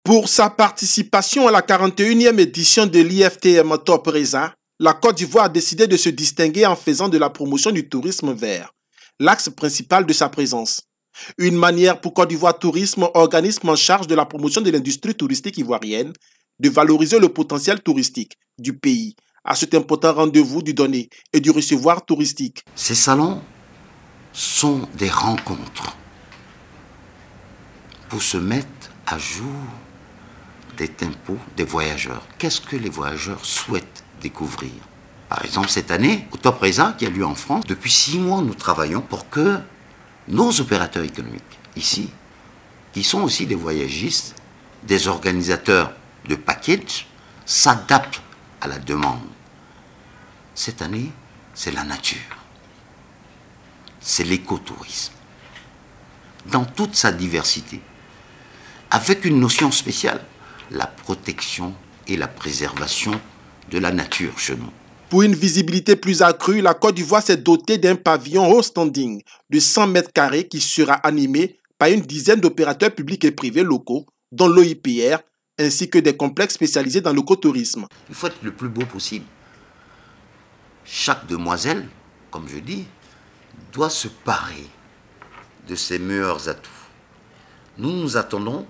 Pour sa participation à la 41e édition de l'IFTM Top Reza, la Côte d'Ivoire a décidé de se distinguer en faisant de la promotion du tourisme vert, l'axe principal de sa présence. Une manière pour Côte d'Ivoire Tourisme, organisme en charge de la promotion de l'industrie touristique ivoirienne, de valoriser le potentiel touristique du pays à cet important rendez-vous du donner et du recevoir touristique. Ces salons sont des rencontres pour se mettre à jour des tempos des voyageurs. Qu'est-ce que les voyageurs souhaitent découvrir? Par exemple, cette année, au Top Reza qui a lieu en France, depuis 6 mois, nous travaillons pour que nos opérateurs économiques, ici, qui sont aussi des voyagistes, des organisateurs de packages, s'adaptent à la demande. Cette année, c'est la nature. C'est l'écotourisme. Dans toute sa diversité. Avec une notion spéciale, la protection et la préservation de la nature chez nous. Pour une visibilité plus accrue, la Côte d'Ivoire s'est dotée d'un pavillon haut standing de 100 mètres carrés qui sera animé par une dizaine d'opérateurs publics et privés locaux, dont l'OIPR, ainsi que des complexes spécialisés dans l'écotourisme. Il faut être le plus beau possible. Chaque demoiselle, comme je dis, doit se parer de ses meilleurs atouts. Nous nous attendons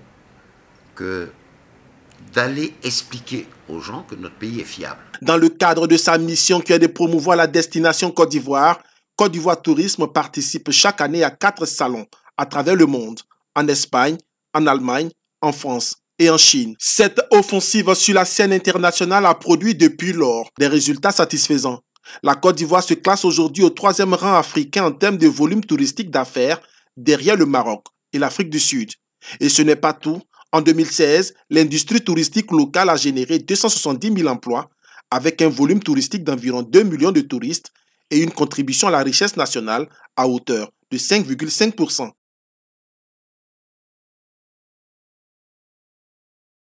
d'aller expliquer aux gens que notre pays est fiable. Dans le cadre de sa mission qui est de promouvoir la destination Côte d'Ivoire Tourisme participe chaque année à 4 salons à travers le monde, en Espagne, en Allemagne, en France et en Chine. Cette offensive sur la scène internationale a produit depuis lors des résultats satisfaisants. La Côte d'Ivoire se classe aujourd'hui au 3e rang africain en termes de volume touristique d'affaires, derrière le Maroc et l'Afrique du Sud. Et ce n'est pas tout. En 2016, l'industrie touristique locale a généré 270 000 emplois avec un volume touristique d'environ 2 millions de touristes et une contribution à la richesse nationale à hauteur de 5,5%.